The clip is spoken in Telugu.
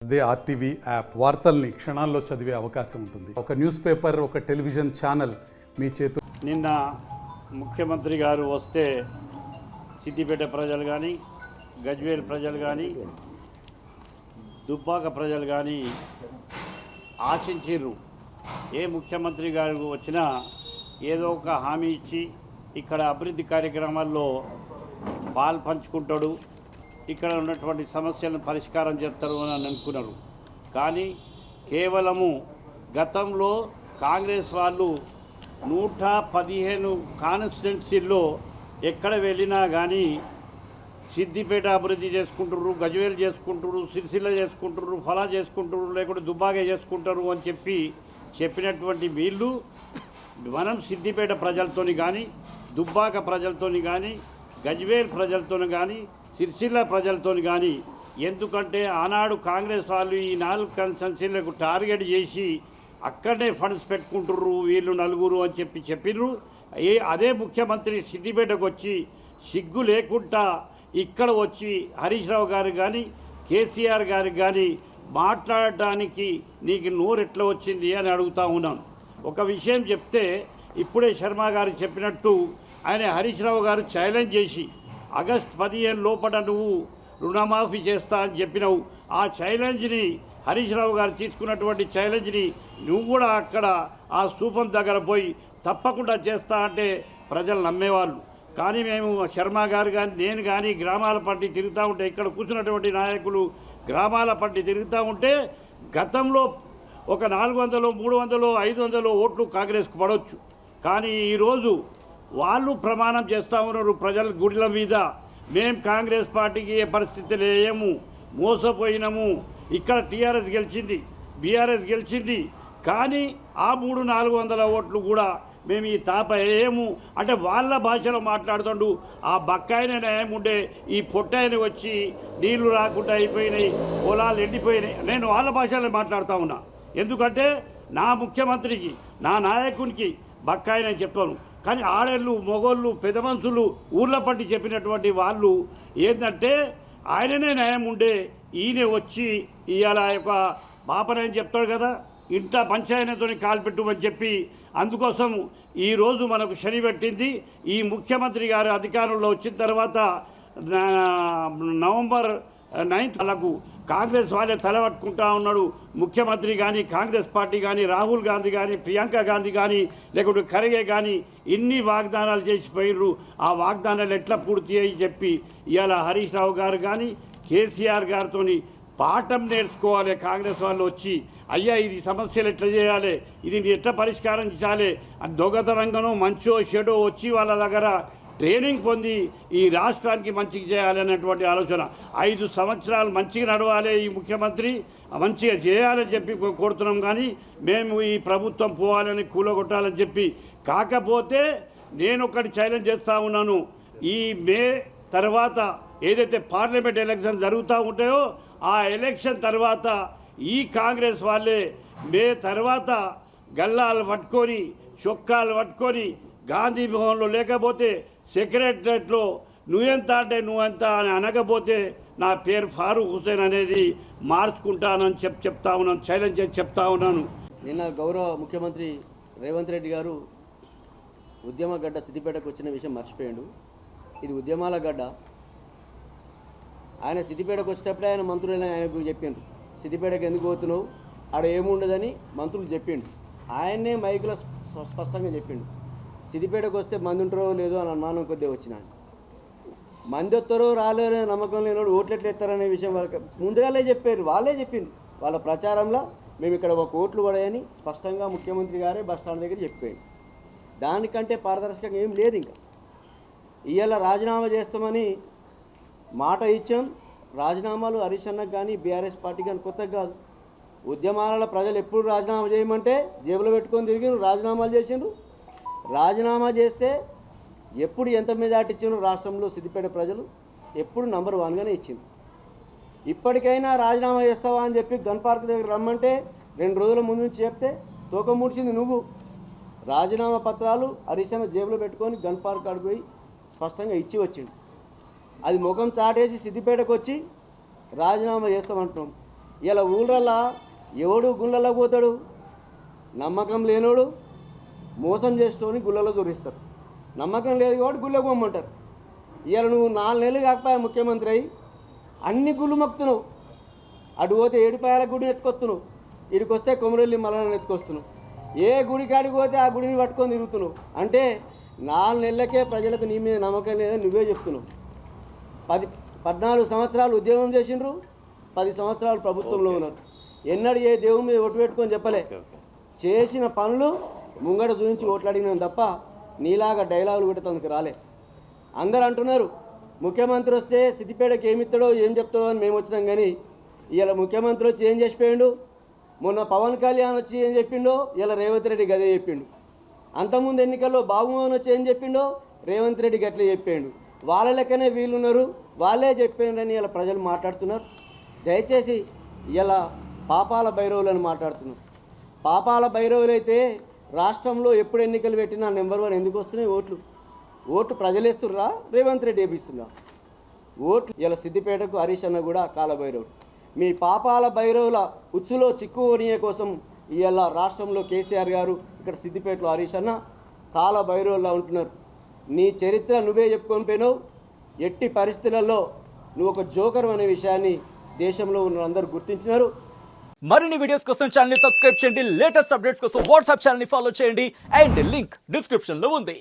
అదే ఆర్టీవీ యాప్. వార్తల్ని క్షణాల్లో చదివే అవకాశం ఉంటుంది. ఒక న్యూస్ పేపర్, ఒక టెలివిజన్ ఛానల్ మీ చేతు. నిన్న ముఖ్యమంత్రి గారు వస్తే సిద్దిపేట ప్రజలు కానీ, గజ్వేల్ ప్రజలు కానీ, దుబ్బాక ప్రజలు కానీ ఆశించిర్రు. ఏ ముఖ్యమంత్రి గారు వచ్చినా ఏదో ఒక హామీ ఇచ్చి ఇక్కడ అభివృద్ధి కార్యక్రమాల్లో పాలు పంచుకుంటాడు, ఇక్కడ ఉన్నటువంటి సమస్యలను పరిష్కారం చేస్తారు అని అనుకున్నారు. కానీ కేవలము గతంలో కాంగ్రెస్ వాళ్ళు 115 కాన్స్టిట్యున్సీల్లో ఎక్కడ వెళ్ళినా కానీ సిద్దిపేట అభివృద్ధి చేసుకుంటారు, గజ్వేల్ చేసుకుంటారు, సిరిసిల్ల చేసుకుంటారు, ఫలా చేసుకుంటారు, లేకుంటే దుబ్బాక చేసుకుంటారు అని చెప్పినటువంటి వీళ్ళు మనం సిద్దిపేట ప్రజలతోని కానీ, దుబ్బాక ప్రజలతోని కానీ, గజ్వేల్ ప్రజలతోని కానీ, సిరిసిల్ల ప్రజలతోని కానీ, ఎందుకంటే ఆనాడు కాంగ్రెస్ వాళ్ళు ఈ 4 కాన్స్టిట్యున్సీలకు టార్గెట్ చేసి అక్కడనే ఫండ్స్ పెట్టుకుంటుర్రు వీళ్ళు నలుగురు అని చెప్పిర్రు. అదే ముఖ్యమంత్రి సిద్దిపేటకు వచ్చి సిగ్గు లేకుండా ఇక్కడ వచ్చి హరీష్ రావు గారికి కానీ, కేసీఆర్ గారికి కానీ మాట్లాడటానికి నీకు నోరు ఎట్లా వచ్చింది అని అడుగుతూ ఉన్నాను. ఒక విషయం చెప్తే ఇప్పుడే శర్మ గారు చెప్పినట్టు ఆయన హరీష్ రావు గారు ఛాలెంజ్ చేసి ఆగస్టు 15 లోపల నువ్వు రుణమాఫీ చేస్తా అని చెప్పినావు. ఆ ఛాలెంజ్ని హరీష్ రావు గారు తీసుకున్నటువంటి ఛాలెంజ్ని నువ్వు కూడా అక్కడ ఆ స్థూపం దగ్గర పోయి తప్పకుండా చేస్తా అంటే ప్రజలు నమ్మేవాళ్ళు. కానీ మేము శర్మ గారు కానీ నేను కానీ గ్రామాల పట్టి తిరుగుతూ ఉంటే, ఇక్కడ కూర్చున్నటువంటి నాయకులు గ్రామాల పట్టి తిరుగుతూ ఉంటే గతంలో ఒక 400, 300, 500 ఓట్లు కాంగ్రెస్కు పడవచ్చు. కానీ ఈరోజు వాళ్ళు ప్రమాణం చేస్తూ ఉన్నారు ప్రజల గుడిల మీద, మేము కాంగ్రెస్ పార్టీకి ఏ పరిస్థితి లేము, మోసపోయినాము, ఇక్కడ టీఆర్ఎస్ గెలిచింది, బీఆర్ఎస్ గెలిచింది, కానీ ఆ 300-400 ఓట్లు కూడా మేము ఈ తాప వేయము అంటే వాళ్ళ భాషలో మాట్లాడుతుండు. ఆ బక్కాయన న్యాయం ఉండే ఈ పొట్టాయన వచ్చి నీళ్లు రాకుండా అయిపోయినాయి, పొలాలు ఎండిపోయినాయి, నేను వాళ్ళ భాషలో మాట్లాడుతూ ఉన్నా. ఎందుకంటే నా ముఖ్యమంత్రికి, నా నాయకునికి బక్కాయన చెప్తాను. కానీ ఆడళ్ళు, మొగోళ్ళు, పెద్ద మనుషులు ఊర్ల పట్టి చెప్పినటువంటి వాళ్ళు ఏంటంటే ఆయననే న్యాయం ఉండే, ఈయన వచ్చి ఇవాళ యొక్క బాపనని చెప్తాడు కదా, ఇంట పంచాయతీతో కాల్పెట్టుమని చెప్పి, అందుకోసం ఈరోజు మనకు శని పెట్టింది. ఈ ముఖ్యమంత్రి గారు అధికారంలో వచ్చిన తర్వాత నవంబర్ 9th వాళ్ళకు కాంగ్రెస్ వాళ్ళే తలపట్టుకుంటా ఉన్నాడు. ముఖ్యమంత్రి కానీ, కాంగ్రెస్ పార్టీ కానీ, రాహుల్ గాంధీ కానీ, ప్రియాంక గాంధీ కానీ, లేకుంటే ఖర్గే కానీ ఇన్ని వాగ్దానాలు చేసిపోయిర్రు. ఆ వాగ్దానాలు ఎట్లా పూర్తి అయ్యి చెప్పి ఇవాళ హరీష్ రావు గారు కానీ, కేసీఆర్ గారితో పాఠం నేర్చుకోవాలి. కాంగ్రెస్ వాళ్ళు వచ్చి అయ్యా ఇది సమస్యలు ఎట్లా చేయాలి, ఇది ఎట్లా పరిష్కారం చేయాలి అని దొంగతనంగానో మంచో చెడో వచ్చి వాళ్ళ దగ్గర ట్రైనింగ్ పొంది ఈ రాష్ట్రానికి మంచిగా చేయాలనేటువంటి ఆలోచన. 5 సంవత్సరాలు మంచిగా నడవాలి, ఈ ముఖ్యమంత్రి మంచిగా చేయాలని చెప్పి కోరుతున్నాం. కానీ మేము ఈ ప్రభుత్వం పోవాలని కూలగొట్టాలని చెప్పి కాకపోతే నేను ఒకటి ఛాలెంజ్ చేస్తూ ఉన్నాను. ఈ మే తర్వాత ఏదైతే పార్లమెంట్ ఎలక్షన్ జరుగుతూ ఉంటాయో ఆ ఎలక్షన్ తర్వాత ఈ కాంగ్రెస్ వాళ్ళే మే తర్వాత గల్లాలు పట్టుకొని, చొక్కాలు పట్టుకొని గాంధీ భవన్లో లేకపోతే సెక్రటరియట్లో నువ్వెంత అంటే నువ్వెంత అని అనకపోతే నా పేరు ఫారూక్ హుసేన్ అనేది మార్చుకుంటానని చెప్తా ఉన్నాను, ఛాలెంజ్ చేసి చెప్తా ఉన్నాను. నిన్న గౌరవ ముఖ్యమంత్రి రేవంత్ రెడ్డి గారు ఉద్యమ గడ్డ సిద్దిపేటకు వచ్చిన విషయం మర్చిపోయాడు. ఇది ఉద్యమాల గడ్డ. ఆయన సిద్దిపేటకు వచ్చేటప్పుడే ఆయన మంత్రులు ఆయనకు చెప్పిండు, సిద్దిపేటకు ఎందుకు పోతున్నావు, ఆడ ఏముండదని మంత్రులు చెప్పిండు. ఆయన్నే మైకులో స్పష్టంగా చెప్పిండు, సిద్దిపేటకు వస్తే మంది ఉంటారో లేదో అని అనుమానం కొద్దిగా వచ్చినాడు. మంది వస్తారో రాలేరో నమ్మకం లేనోడు ఓట్లు ఎట్లా ఎత్తారనే విషయం వాళ్ళకి ముందుగానే చెప్పారు. వాళ్ళే చెప్పింది వాళ్ళ ప్రచారంలో, మేము ఇక్కడ ఒక ఓట్లు పడాయని స్పష్టంగా ముఖ్యమంత్రి గారే బస్టాండ్ దగ్గర చెప్పాడు. దానికంటే పారదర్శకంగా ఏం లేదు. ఇంకా ఇవాళ రాజీనామా చేస్తామని మాట ఇచ్చాం. రాజీనామాలు హరీష్ అన్నకు కానీ బీఆర్ఎస్ పార్టీ కానీ కొత్తగా కాదు. ఉద్యమాల ప్రజలు ఎప్పుడు రాజీనామా చేయమంటే జేబులో పెట్టుకొని తిరిగినారు, రాజీనామాలు చేసిండ్రు. రాజీనామా చేస్తే ఎప్పుడు ఎంత మెజార్టీ ఇచ్చిండ్రు రాష్ట్రంలో సిద్దిపేట ప్రజలు ఎప్పుడు నంబర్ 1గానే ఇచ్చింది. ఇప్పటికైనా రాజీనామా చేస్తావా అని చెప్పి గన్ పార్క్ దగ్గర రమ్మంటే 2 రోజుల ముందు నుంచి చెప్తే తోక ముడిచింది నువ్వు. రాజీనామా పత్రాలు హరీష్ అన్న జేబులో పెట్టుకొని గన్ పార్క్ అడిగిపోయి స్పష్టంగా ఇచ్చి వచ్చిండు. అది ముఖం చాటేసి సిద్దిపేటకు వచ్చి రాజీనామా చేస్తామంటున్నాం. ఇలా ఊళ్ళల్లా ఎవడు గుళ్ళల్లో పోతాడు? నమ్మకం లేనోడు మోసం చేస్తూని గుళ్ళలో దొరిస్తారు. నమ్మకం లేదు కాబట్టి గుళ్ళకు పోమ్మంటారు. ఇవాళ నువ్వు 4 నెలలు కాకపోయా ముఖ్యమంత్రి అయ్యి అన్ని గుళ్ళు మొక్కుతున్నావు. అటు పోతే ఏడుపాయల గుడిని ఎత్తుకొస్తున్నావు, ఇడికి వస్తే కొమరెల్లి మల్లన్న ఎత్తుకొస్తున్నావు. ఏ గుడి కాడికి పోతే ఆ గుడిని పట్టుకొని తిరుగుతున్నావు. అంటే 4 నెలలకే ప్రజలకు నీ మీద నమ్మకం లేదని నువ్వే చెప్తున్నావు. 14 సంవత్సరాలు ఉద్యమం చేసిండ్రు, 10 సంవత్సరాలు ప్రభుత్వంలో ఉన్నారు. ఎన్నడూ ఏ దేవుని మీద ఒట్టు పెట్టుకొని చెప్పలే. చేసిన పనులు ముంగడ చూపించి ఓట్లాడినాం తప్ప నీలాగా డైలాగులు కూడా తనకు రాలే. అందరు అంటున్నారు ముఖ్యమంత్రి వస్తే సిద్దిపేటకి ఏమిస్తాడో ఏం చెప్తాడో అని మేము వచ్చినాం. కానీ ఇలా ముఖ్యమంత్రి వచ్చి ఏం చేసిపోయిండు? మొన్న పవన్ కళ్యాణ్ వచ్చి ఏం చెప్పిండో ఇలా రేవంత్ రెడ్డి గదే చెప్పిండు. అంతకుముందు ఎన్నికల్లో బాబుమోహన్ వచ్చి ఏం చెప్పిండో రేవంత్ రెడ్డి గట్లే చెప్పిండు. వాళ్ళ లెక్కనే వీళ్ళున్నారు, వాళ్ళే చెప్పిండ్రని ఇలా ప్రజలు మాట్లాడుతున్నారు. దయచేసి ఇలా పాపాల భైరవులని మాట్లాడుతున్నారు. పాపాల భైరవులు అయితే రాష్ట్రంలో ఎప్పుడు ఎన్నికలు పెట్టినా నెంబర్ 1 ఎందుకు వస్తున్నాయి? ఓట్లు ప్రజలు వేస్తుర్రా, రేవంత్ రెడ్డి వేపిస్తున్నా ఓట్లు. ఇలా సిద్దిపేటకు హరీష్ అన్న కూడా కాలభైరవుడు. మీ పాపాల భైరవుల ఉచ్చులో చిక్కుకోనియ కోసం ఇవాళ రాష్ట్రంలో కేసీఆర్ గారు, ఇక్కడ సిద్దిపేటలో హరీష్ అన్న కాలభైరవులా ఉంటున్నారు. నీ చరిత్ర నువ్వే చెప్పుకొని పోయినావు. ఎట్టి పరిస్థితులలో నువ్వు ఒక జోకర్ అనే విషయాన్ని దేశంలో ఉన్న అందరూ గుర్తించినారు. మరిన్ని వీడియోస్ కోసం ఛానల్ ని సబ్స్క్రైబ్ చేయండి, లేటెస్ట్ అప్డేట్స్ కోసం వాట్సాప్ ఛానల్ ని ఫాలో చేయండి అండ్ లింక్ డిస్క్రిప్షన్ లో ఉంది.